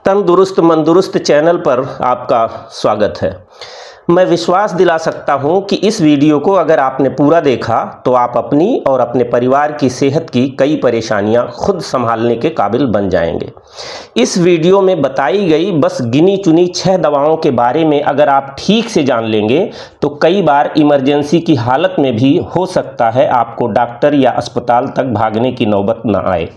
तंदुरुस्त मंदुरुस्त चैनल पर आपका स्वागत है। मैं विश्वास दिला सकता हूं कि इस वीडियो को अगर आपने पूरा देखा तो आप अपनी और अपने परिवार की सेहत की कई परेशानियां खुद संभालने के काबिल बन जाएंगे। इस वीडियो में बताई गई बस गिनी चुनी 6 दवाओं के बारे में अगर आप ठीक से जान लेंगे तो कई बार इमरजेंसी की हालत में भी हो सकता है आपको डॉक्टर या अस्पताल तक भागने की नौबत न आए।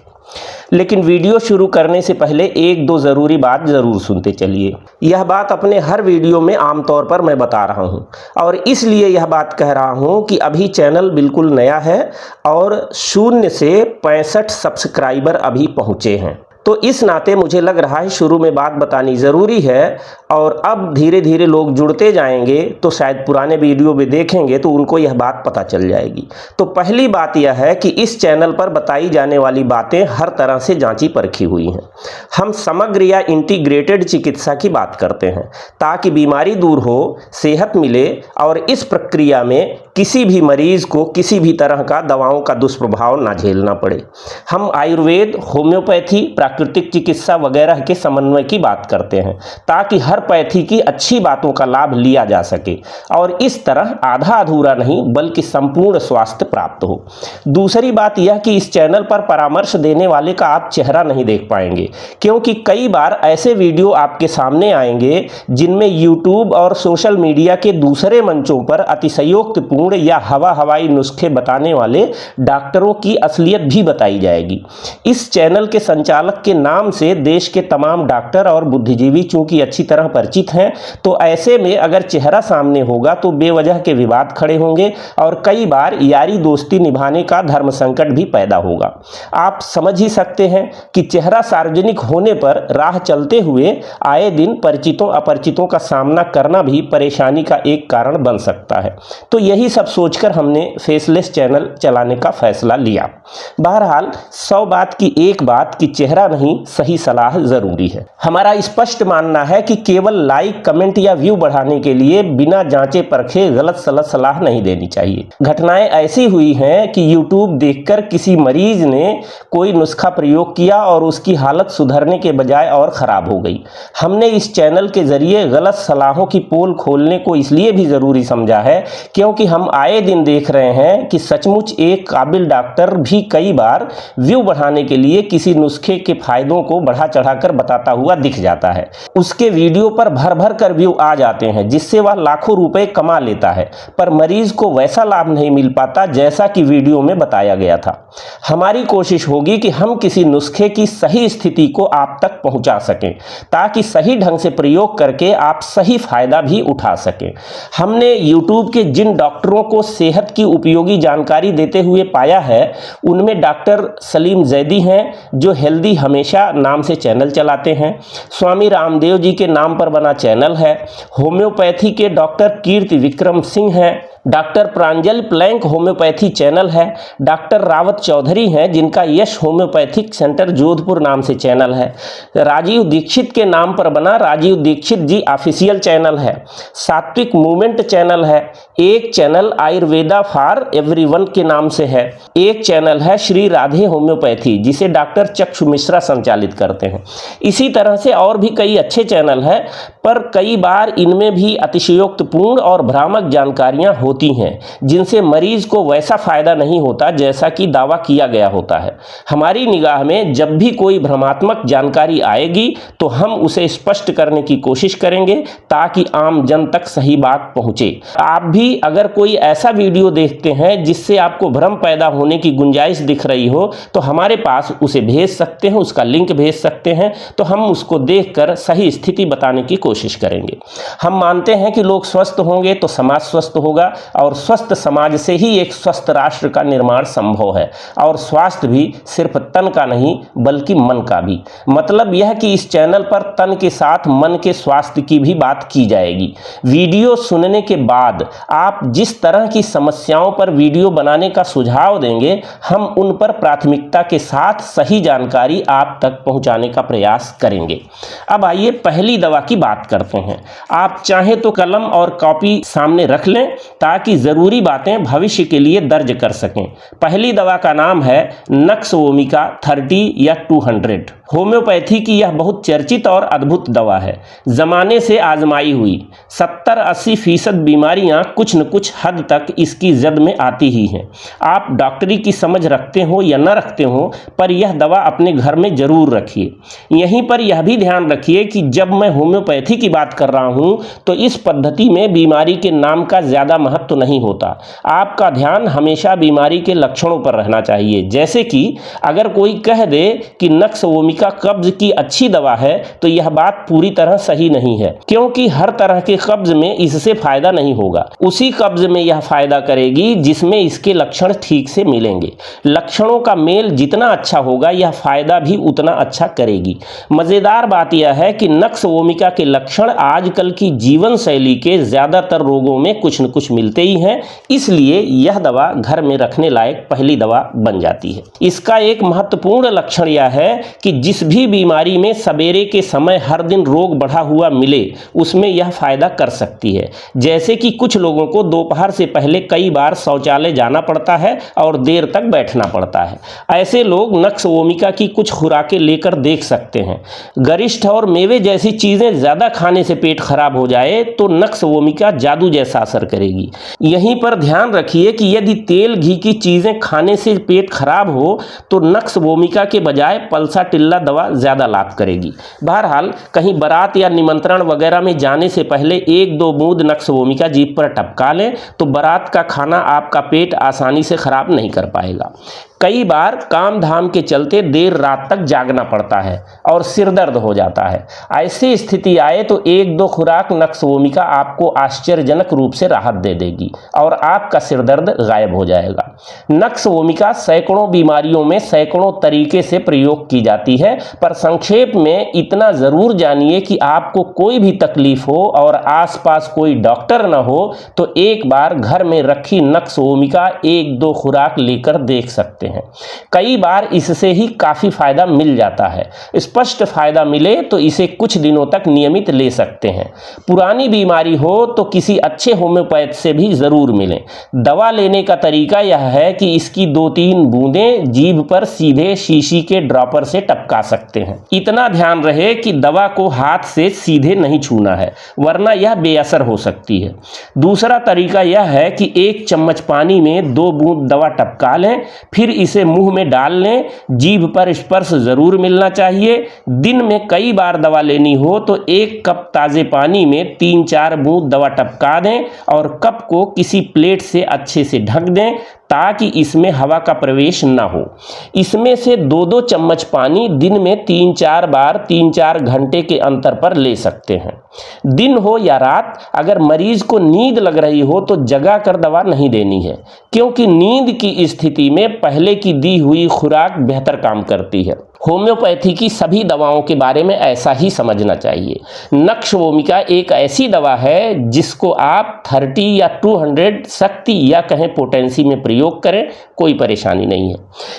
लेकिन वीडियो शुरू करने से पहले एक दो ज़रूरी बात ज़रूर सुनते चलिए। यह बात अपने हर वीडियो में आमतौर पर मैं बता रहा हूं और इसलिए यह बात कह रहा हूं कि अभी चैनल बिल्कुल नया है और 0 से 65 सब्सक्राइबर अभी पहुंचे हैं, तो इस नाते मुझे लग रहा है शुरू में बात बतानी ज़रूरी है। और अब धीरे धीरे लोग जुड़ते जाएंगे तो शायद पुराने वीडियो भी देखेंगे तो उनको यह बात पता चल जाएगी। तो पहली बात यह है कि इस चैनल पर बताई जाने वाली बातें हर तरह से जांची परखी हुई हैं। हम समग्र या इंटीग्रेटेड चिकित्सा की बात करते हैं ताकि बीमारी दूर हो, सेहत मिले और इस प्रक्रिया में किसी भी मरीज को किसी भी तरह का दवाओं का दुष्प्रभाव ना झेलना पड़े। हम आयुर्वेद, होम्योपैथी, प्राकृतिक चिकित्सा वगैरह के समन्वय की बात करते हैं ताकि हर पैथी की अच्छी बातों का लाभ लिया जा सके और इस तरह आधा अधूरा नहीं बल्कि संपूर्ण स्वास्थ्य प्राप्त हो। दूसरी बात यह कि इस चैनल पर परामर्श देने वाले का आप चेहरा नहीं देख पाएंगे, क्योंकि कई बार ऐसे वीडियो आपके सामने आएंगे जिनमें यूट्यूब और सोशल मीडिया के दूसरे मंचों पर अतिशयोक्तिपूर्ण या हवाई नुस्खे बताने वाले डॉक्टरों की असलियत भी बताई जाएगी। इस चैनल के संचालक के नाम से देश के तमाम डॉक्टर और बुद्धिजीवी चूंकि अच्छी तरह परिचित हैं, तो ऐसे में अगर चेहरा सामने होगा तो बेवजह के विवाद खड़े होंगे और कई बार यारी दोस्ती निभाने का धर्म संकट भी पैदा होगा। आप समझ ही सकते हैं कि चेहरा सार्वजनिक होने पर राह चलते हुए आए दिन परिचितों अपरिचितों का सामना करना भी परेशानी का एक कारण बन सकता है। तो यही सब सोचकर हमने फेसलेस चैनल चलाने का फैसला लिया। बहरहाल 100 बात की एक बात कि चेहरा नहीं, सही सलाह जरूरी है। हमारा स्पष्ट मानना है कि केवल लाइक, कमेंट या व्यू बढ़ाने के लिए बिना जांचे परखे गलत सलत सलाह नहीं देनी चाहिए। घटनाएं ऐसी हुई हैं कि यूट्यूब देखकर किसी मरीज ने कोई नुस्खा प्रयोग किया और उसकी हालत सुधरने के बजाय और खराब हो गई। हमने इस चैनल के जरिए गलत सलाहों की पोल खोलने को इसलिए भी जरूरी समझा है क्योंकि हम आए दिन देख रहे हैं कि सचमुच एक काबिल डॉक्टर भी कई बार व्यू बढ़ाने के लिए किसी नुस्खे के फायदों को बढ़ा चढ़ाकर बताता हुआ दिख जाता है। उसके वीडियो पर भर भर कर व्यू आ जाते हैं जिससे वह लाखों रुपए कमा लेता है, पर मरीज को वैसा लाभ नहीं मिल पाता जैसा कि वीडियो में बताया गया था। हमारी कोशिश होगी कि हम किसी नुस्खे की सही स्थिति को आप तक पहुंचा सकें ताकि सही ढंग से प्रयोग करके आप सही फायदा भी उठा सकें। हमने यूट्यूब के जिन डॉक्टरों को सेहत की उपयोगी जानकारी देते हुए पाया है उनमें डॉक्टर सलीम जैदी हैं जो हेल्दी हमेशा नाम से चैनल चलाते हैं। स्वामी रामदेव जी के नाम पर बना चैनल है। होम्योपैथी के डॉक्टर कीर्ति विक्रम सिंह हैं। डॉक्टर प्रांजल प्लैंक होम्योपैथी चैनल है। डॉक्टर रावत चौधरी हैं जिनका यश होम्योपैथिक सेंटर जोधपुर नाम से चैनल है। राजीव दीक्षित के नाम पर बना राजीव दीक्षित जी ऑफिशियल चैनल है। सात्विक मूवमेंट चैनल है। एक चैनल आयुर्वेदा फॉर एवरीवन के नाम से है। एक चैनल है श्री राधे होम्योपैथी जिसे डॉक्टर चक्षु मिश्रा संचालित करते हैं। इसी तरह से और भी कई अच्छे चैनल हैं, पर कई बार इनमें भी अतिशयोक्तिपूर्ण और भ्रामक जानकारियां होती हैं जिनसे मरीज को वैसा फायदा नहीं होता जैसा कि दावा किया गया होता है। हमारी निगाह में जब भी कोई भ्रमात्मक जानकारी आएगी तो हम उसे स्पष्ट करने की कोशिश करेंगे ताकि आम जन तक सही बात पहुंचे। आप भी अगर कोई ऐसा वीडियो देखते हैं जिससे आपको भ्रम पैदा होने की गुंजाइश दिख रही हो तो हमारे पास उसे भेज सकते हैं, उसका लिंक भेज सकते हैं, तो हम उसको देखकर सही स्थिति बताने की कोशिश करेंगे। हम मानते हैं कि लोग स्वस्थ होंगे तो समाज स्वस्थ होगा और स्वस्थ समाज से ही एक स्वस्थ राष्ट्र का निर्माण संभव है। और स्वास्थ्य भी सिर्फ तन का नहीं बल्कि मन का भी। मतलब यह कि इस चैनल पर तन के साथ मन के स्वास्थ्य की भी बात की जाएगी। वीडियो सुनने के बाद आप जिस तरह की समस्याओं पर वीडियो बनाने का सुझाव देंगे हम उन पर प्राथमिकता के साथ सही जानकारी आप तक पहुंचाने का प्रयास करेंगे। अब आइए पहली दवा की बात करते हैं। आप चाहें तो कलम और कॉपी सामने रख लें ताकि जरूरी बातें भविष्य के लिए दर्ज कर सकें। पहली दवा का नाम है नक्स वोमिका 30 या 200। होम्योपैथी की यह बहुत चर्चित और अद्भुत दवा है, ज़माने से आजमाई हुई। 70-80% बीमारियां कुछ न कुछ हद तक इसकी जद में आती ही हैं। आप डॉक्टरी की समझ रखते हो या न रखते हो, पर यह दवा अपने घर में ज़रूर रखिए। यहीं पर यह भी ध्यान रखिए कि जब मैं होम्योपैथी की बात कर रहा हूँ तो इस पद्धति में बीमारी के नाम का ज़्यादा महत्व नहीं होता। आपका ध्यान हमेशा बीमारी के लक्षणों पर रहना चाहिए। जैसे कि अगर कोई कह दे कि नक्स वोमिका कब्ज की अच्छी दवा है तो यह बात पूरी तरह सही नहीं है, क्योंकि हर तरह के कब्ज में इससे फायदा नहीं होगा। उसी कब्ज में यह फायदा करेगी जिसमें इसके लक्षण ठीक से मिलेंगे। लक्षणों का मेल जितना अच्छा होगा यह फायदा भी उतना अच्छा करेगी। मजेदार बात यह है कि नक्स वोमिका के लक्षण आजकल की जीवन शैली के ज्यादातर रोगों में कुछ न कुछ मिलते ही हैं, इसलिए यह दवा घर में रखने लायक पहली दवा बन जाती है। इसका एक महत्वपूर्ण लक्षण यह है कि जिस भी बीमारी में सवेरे के समय हर दिन रोग बढ़ा हुआ मिले उसमें यह फायदा कर सकती है। जैसे कि कुछ लोगों को दोपहर से पहले कई बार शौचालय जाना पड़ता है और देर तक बैठना पड़ता है। ऐसे लोग नक्स वोमिका की कुछ खुराकें लेकर देख सकते हैं। गरिष्ठ और मेवे जैसी चीजें ज्यादा खाने से पेट खराब हो जाए तो नक्स वोमिका जादू जैसा असर करेगी। यहीं पर ध्यान रखिए कि यदि तेल घी की चीजें खाने से पेट खराब हो तो नक्स वोमिका के बजाय पल्सा टिल्ला दवा ज्यादा लाभ करेगी। बहरहाल कहीं बारात या निमंत्रण वगैरह में जाने से पहले 1-2 बूंद नक्स वोमिका जीभ पर टपका लें तो बारात का खाना आपका पेट आसानी से खराब नहीं कर पाएगा। कई बार काम धाम के चलते देर रात तक जागना पड़ता है और सिर दर्द हो जाता है। ऐसी स्थिति आए तो 1-2 खुराक नक्स वोमिका आपको आश्चर्यजनक रूप से राहत दे देगी और आपका सिर दर्द गायब हो जाएगा। नक्स वोमिका सैकड़ों बीमारियों में सैकड़ों तरीके से प्रयोग की जाती है, पर संक्षेप में इतना जरूर जानिए कि आपको कोई भी तकलीफ हो और आसपास कोई डॉक्टर न हो तो एक बार घर में रखी नक्स वोमिका 1-2 खुराक लेकर देख सकते हैं। कई बार इससे ही काफी फायदा मिल जाता है। स्पष्ट फायदा मिले तो इसे कुछ दिनों तक नियमित ले सकते हैं। पुरानी बीमारी हो तो किसी अच्छे होम्योपैथ से भी जरूर मिलें। दवा लेने का तरीका यह है कि इसकी 2-3 बूंदें जीभ पर सीधे शीशी के ड्रॉपर से टपका सकते हैं। इतना ध्यान रहे कि दवा को हाथ से सीधे नहीं छूना है, वरना यह बेअसर हो सकती है। दूसरा तरीका यह है कि 1 चम्मच पानी में 2 बूंद दवा टपका लें, फिर इसे मुंह में डाल लें। जीभ पर स्पर्श जरूर मिलना चाहिए। दिन में कई बार दवा लेनी हो तो 1 कप ताजे पानी में 3-4 बूंद दवा टपका दें और कप को किसी प्लेट से अच्छे से ढक दें ताकि इसमें हवा का प्रवेश न हो। इसमें से 2-2 चम्मच पानी दिन में 3-4 बार 3-4 घंटे के अंतर पर ले सकते हैं। दिन हो या रात, अगर मरीज को नींद लग रही हो तो जगा कर दवा नहीं देनी है, क्योंकि नींद की स्थिति में पहले की दी हुई खुराक बेहतर काम करती है। होम्योपैथी की सभी दवाओं के बारे में ऐसा ही समझना चाहिए। नक्स वोमिका एक ऐसी दवा है जिसको आप 30 या 200 शक्ति या कहें पोटेंसी में प्रयोग करें, कोई परेशानी नहीं है।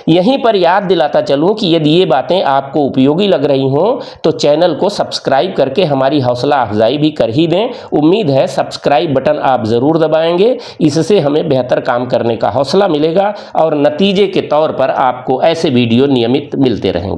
यहीं पर याद दिलाता चलूं कि यदि ये बातें आपको उपयोगी लग रही हों तो चैनल को सब्सक्राइब करके हमारी हौसला अफजाई भी कर ही दें। उम्मीद है सब्सक्राइब बटन आप ज़रूर दबाएंगे, इससे हमें बेहतर काम करने का हौसला मिलेगा और नतीजे के तौर पर आपको ऐसे वीडियो नियमित मिलते रहेंगे।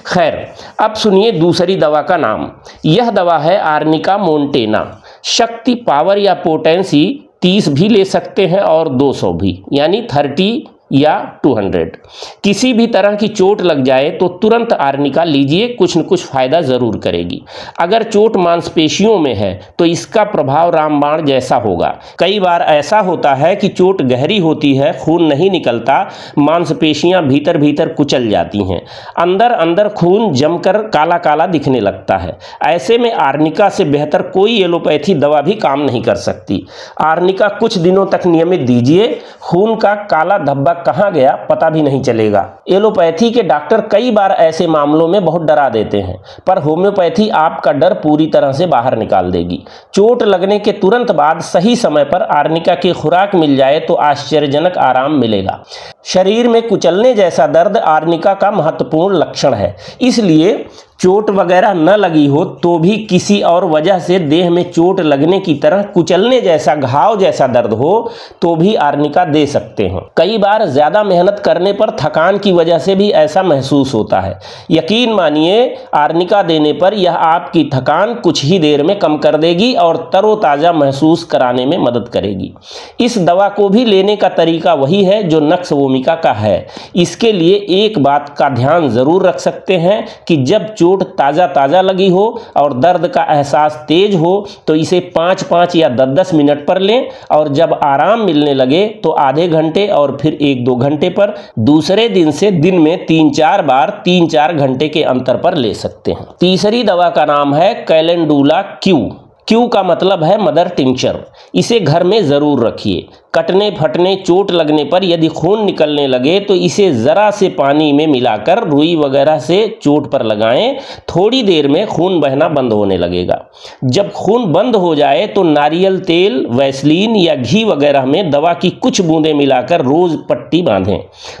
खैर, अब सुनिए दूसरी दवा का नाम। यह दवा है आर्निका मोंटेना। शक्ति, पावर या पोटेंसी 30 भी ले सकते हैं और 200 भी, यानी 30 या 200। किसी भी तरह की चोट लग जाए तो तुरंत आर्निका लीजिए, कुछ न कुछ फायदा जरूर करेगी। अगर चोट मांसपेशियों में है तो इसका प्रभाव रामबाण जैसा होगा। कई बार ऐसा होता है कि चोट गहरी होती है, खून नहीं निकलता, मांसपेशियां भीतर भीतर कुचल जाती हैं, अंदर अंदर खून जमकर काला काला दिखने लगता है। ऐसे में आर्निका से बेहतर कोई एलोपैथी दवा भी काम नहीं कर सकती। आर्निका कुछ दिनों तक नियमित दीजिए, खून का काला धब्बा कहां गया पता भी नहीं चलेगा। एलोपैथी के डॉक्टर कई बार ऐसे मामलों में बहुत डरा देते हैं, पर होम्योपैथी आपका डर पूरी तरह से बाहर निकाल देगी। चोट लगने के तुरंत बाद सही समय पर आर्निका की खुराक मिल जाए तो आश्चर्यजनक आराम मिलेगा। शरीर में कुचलने जैसा दर्द आर्निका का महत्वपूर्ण लक्षण है, इसलिए चोट वगैरह न लगी हो तो भी किसी और वजह से देह में चोट लगने की तरह कुचलने जैसा, घाव जैसा दर्द हो तो भी आर्निका दे सकते हैं। कई बार ज़्यादा मेहनत करने पर थकान की वजह से भी ऐसा महसूस होता है। यकीन मानिए, आर्निका देने पर यह आपकी थकान कुछ ही देर में कम कर देगी और तरोताज़ा महसूस कराने में मदद करेगी। इस दवा को भी लेने का तरीका वही है जो नक्स वोमिका का है। इसके लिए एक बात का ध्यान ज़रूर रख सकते हैं कि जब चोट ताज़ा लगी हो और दर्द का एहसास तेज हो तो इसे 5-5 या 10-10 मिनट पर लें, और जब आराम मिलने लगे तो आधे घंटे और फिर 1-2 घंटे पर, दूसरे दिन से दिन में 3-4 बार 3-4 घंटे के अंतर पर ले सकते हैं। तीसरी दवा का नाम है कैलेंडुला क्यू। क्यू का मतलब है मदर टिंचर। इसे घर में ज़रूर रखिए। कटने फटने, चोट लगने पर यदि खून निकलने लगे तो इसे ज़रा से पानी में मिलाकर रुई वगैरह से चोट पर लगाएं। थोड़ी देर में खून बहना बंद होने लगेगा। जब खून बंद हो जाए तो नारियल तेल, वैसलीन या घी वगैरह में दवा की कुछ बूंदें मिलाकर रोज़ पट्टी बांधें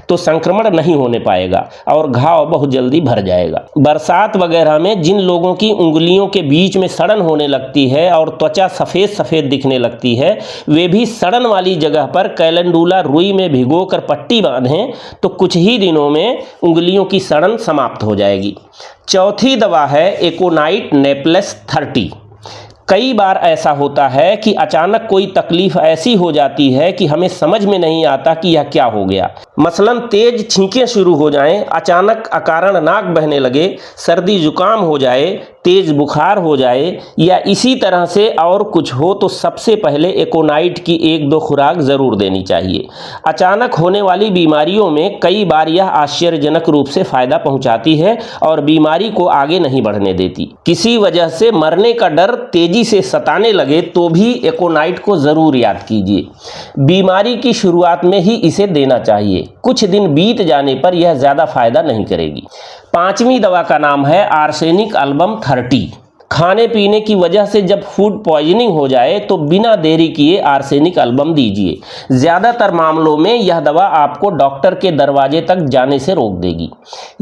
तो संक्रमण नहीं होने पाएगा और घाव बहुत जल्दी भर जाएगा। बरसात वगैरह में जिन लोगों की उंगलियों के बीच में सड़न होने लगती है और त्वचा सफ़ेद सफ़ेद दिखने लगती है, वे भी सड़न वाली जगह पर कैलेंडुला रुई में भिगोकर पट्टी बांधें तो कुछ ही दिनों में उंगलियों की सड़न समाप्त हो जाएगी। चौथी दवा है एकोनाइट नेप्लेस 30। कई बार ऐसा होता है कि अचानक कोई तकलीफ ऐसी हो जाती है कि हमें समझ में नहीं आता कि यह क्या हो गया। मसलन तेज छींकें शुरू हो जाएं, अचानक अकारण नाक बहने लगे, सर्दी जुकाम हो जाए, तेज बुखार हो जाए या इसी तरह से और कुछ हो तो सबसे पहले एकोनाइट की 1-2 खुराक ज़रूर देनी चाहिए। अचानक होने वाली बीमारियों में कई बार यह आश्चर्यजनक रूप से फ़ायदा पहुंचाती है और बीमारी को आगे नहीं बढ़ने देती। किसी वजह से मरने का डर तेजी से सताने लगे तो भी एकोनाइट को ज़रूर याद कीजिए। बीमारी की शुरुआत में ही इसे देना चाहिए। कुछ दिन बीत जाने पर यह ज़्यादा फायदा नहीं करेगी। पांचवी दवा का नाम है आर्सेनिक अल्बम 30। खाने पीने की वजह से जब फूड पॉइजनिंग हो जाए तो बिना देरी किए आर्सेनिक अल्बम दीजिए। ज़्यादातर मामलों में यह दवा आपको डॉक्टर के दरवाजे तक जाने से रोक देगी।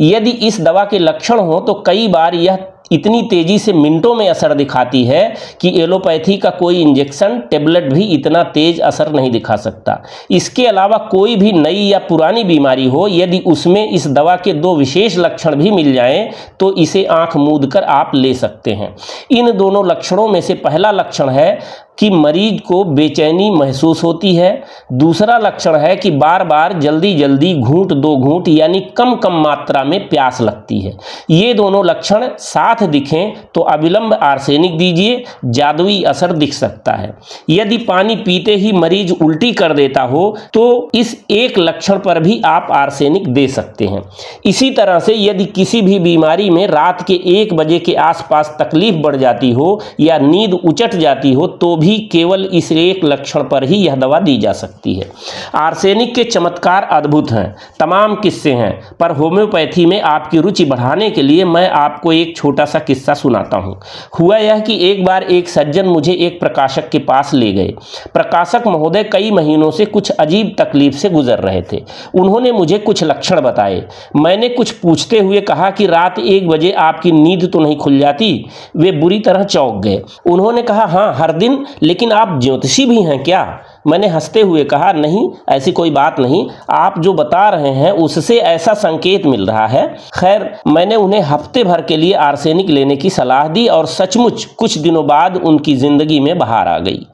यदि इस दवा के लक्षण हो तो कई बार यह इतनी तेजी से मिनटों में असर दिखाती है कि एलोपैथी का कोई इंजेक्शन, टेबलेट भी इतना तेज असर नहीं दिखा सकता। इसके अलावा कोई भी नई या पुरानी बीमारी हो, यदि उसमें इस दवा के 2 विशेष लक्षण भी मिल जाएं तो इसे आंख मूंद कर आप ले सकते हैं। इन दोनों लक्षणों में से पहला लक्षण है कि मरीज को बेचैनी महसूस होती है। दूसरा लक्षण है कि बार बार जल्दी जल्दी घूंट 2 घूंट यानी कम कम मात्रा में प्यास लगती है। ये दोनों लक्षण साथ दिखें तो अविलंब आर्सेनिक दीजिए, जादुई असर दिख सकता है। यदि पानी पीते ही मरीज उल्टी कर देता हो तो इस एक लक्षण पर भी आप आर्सेनिक दे सकते हैं। इसी तरह से यदि किसी भी बीमारी में रात के 1 बजे के आसपास तकलीफ बढ़ जाती हो या नींद उचट जाती हो तो भी केवल इस एक लक्षण पर ही यह दवा दी जा सकती है। आर्सेनिक के चमत्कार अद्भुत हैं, तमाम किस्से हैं, पर होम्योपैथी में आपकी रुचि बढ़ाने के लिए मैं आपको एक छोटा सा किस्सा सुनाता हूँ। हुआ यह कि एक बार एक सज्जन मुझे एक प्रकाशक के पास ले गए। प्रकाशक महोदय कई महीनों से कुछ अजीब तकलीफ से गुजर रहे थे। उन्होंने मुझे कुछ लक्षण बताए। मैंने कुछ पूछते हुए कहा कि रात 1 बजे आपकी नींद तो नहीं खुल जाती? वे बुरी तरह चौंक गए। उन्होंने कहा, हाँ हर दिन, लेकिन आप ज्योतिषी भी हैं क्या? मैंने हंसते हुए कहा, नहीं ऐसी कोई बात नहीं, आप जो बता रहे हैं उससे ऐसा संकेत मिल रहा है। खैर, मैंने उन्हें हफ्ते भर के लिए आर्सेनिक लेने की सलाह दी और सचमुच कुछ दिनों बाद उनकी जिंदगी में बहार आ गई।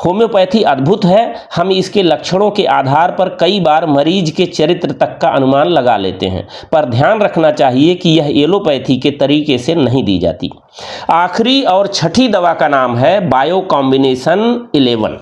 होम्योपैथी अद्भुत है। हम इसके लक्षणों के आधार पर कई बार मरीज के चरित्र तक का अनुमान लगा लेते हैं, पर ध्यान रखना चाहिए कि यह एलोपैथी के तरीके से नहीं दी जाती। आखिरी और छठी दवा का नाम है बायो कॉम्बिनेशन 11।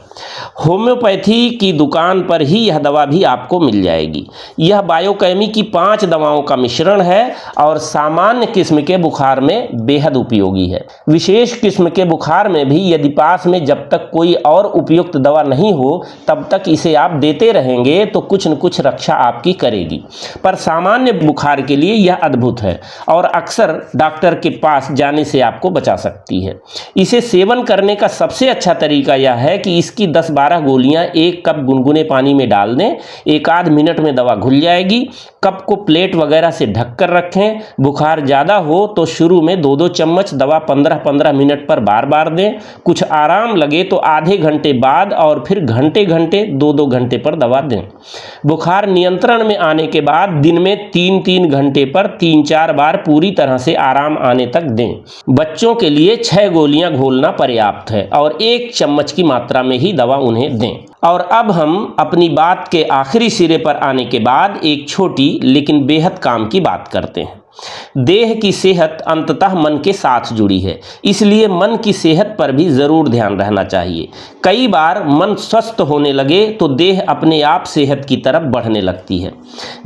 होम्योपैथी की दुकान पर ही यह दवा भी आपको मिल जाएगी। यह बायोकेमी की 5 दवाओं का मिश्रण है और सामान्य किस्म के बुखार में बेहद उपयोगी है। विशेष किस्म के बुखार में भी यदि पास में जब तक कोई और उपयुक्त दवा नहीं हो तब तक इसे आप देते रहेंगे तो कुछ न कुछ रक्षा आपकी करेगी, पर सामान्य बुखार के लिए यह अद्भुत है और अक्सर डॉक्टर के पास जाने से आपको बचा सकती है। इसे सेवन करने का सबसे अच्छा तरीका यह है कि इसकी 10-12 गोलियां एक कप गुनगुने पानी में डाल दें। एक आध मिनट में दवा घुल जाएगी। कप को प्लेट वगैरह से ढककर रखें। बुखार ज़्यादा हो तो शुरू में 2-2 चम्मच दवा 15-15 मिनट पर बार बार दें। कुछ आराम लगे तो आधे घंटे बाद और फिर घंटे 2-2 घंटे पर दवा दें। बुखार नियंत्रण में आने के बाद दिन में 3-3 घंटे पर 3-4 बार पूरी तरह से आराम आने तक दें। बच्चों के लिए 6 गोलियां घोलना पर्याप्त है और 1 चम्मच की मात्रा में ही दवा उन्हें दें। और अब हम अपनी बात के आखिरी सिरे पर आने के बाद एक छोटी लेकिन बेहद काम की बात करते हैं। देह की सेहत अंततः मन के साथ जुड़ी है, इसलिए मन की सेहत पर भी जरूर ध्यान रहना चाहिए। कई बार मन स्वस्थ होने लगे तो देह अपने आप सेहत की तरफ बढ़ने लगती है।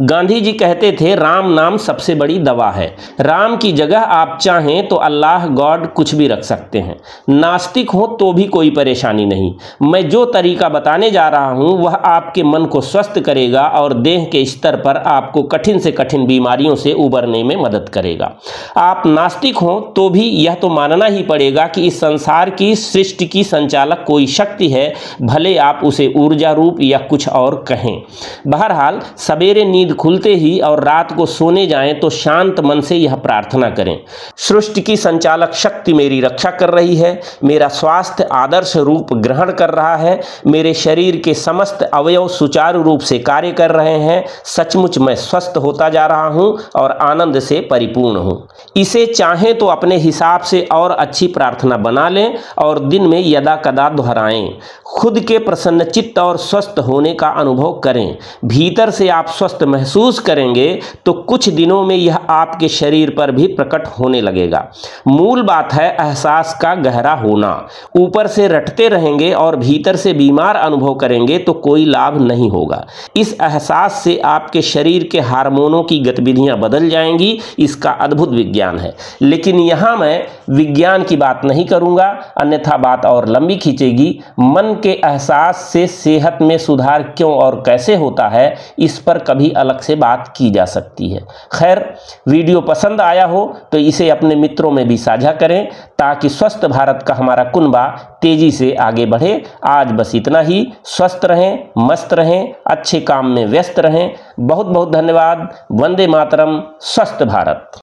गांधी जी कहते थे, राम नाम सबसे बड़ी दवा है। राम की जगह आप चाहें तो अल्लाह, गॉड कुछ भी रख सकते हैं। नास्तिक हो तो भी कोई परेशानी नहीं। मैं जो तरीका बताने जा रहा हूं वह आपके मन को स्वस्थ करेगा और देह के स्तर पर आपको कठिन से कठिन बीमारियों से उबरने में मदद करेगा। आप नास्तिक हो तो भी यह तो मानना ही पड़ेगा कि इस संसार की सृष्टि की संचालक कोई शक्ति है, भले आप उसे ऊर्जा रूप या कुछ और कहें। बहरहाल सवेरे नींद खुलते ही और रात को सोने जाएं तो शांत मन से यह प्रार्थना करें, सृष्टि की संचालक शक्ति मेरी रक्षा कर रही है, मेरा स्वास्थ्य आदर्श रूप ग्रहण कर रहा है, मेरे शरीर के समस्त अवयव सुचारू रूप से कार्य कर रहे हैं, सचमुच मैं स्वस्थ होता जा रहा हूं और आनंद से परिपूर्ण हूं। इसे चाहें तो अपने हिसाब से और अच्छी प्रार्थना बना लें और दिन में यदा कदा दोहराएं। खुद के प्रसन्नचित्त और स्वस्थ होने का अनुभव करें। भीतर से आप स्वस्थ महसूस करेंगे तो कुछ दिनों में यह आपके शरीर पर भी प्रकट होने लगेगा। मूल बात है एहसास का गहरा होना। ऊपर से रटते रहेंगे और भीतर से बीमार अनुभव करेंगे तो कोई लाभ नहीं होगा। इस एहसास से आपके शरीर के हार्मोनों की गतिविधियां बदल जाएंगी। इसका अद्भुत विज्ञान है, लेकिन यहां मैं विज्ञान की बात नहीं करूंगा, अन्यथा बात और लंबी खींचेगी। मन के एहसास से सेहत में सुधार क्यों और कैसे होता है, इस पर कभी अलग से बात की जा सकती है। खैर, वीडियो पसंद आया हो तो इसे अपने मित्रों में भी साझा करें ताकि स्वस्थ भारत का हमारा कुनबा तेजी से आगे बढ़े। आज बस इतना ही। स्वस्थ रहें, मस्त रहें, अच्छे काम में व्यस्त रहें। बहुत बहुत धन्यवाद। वंदे मातरम। स्वस्थ भारत।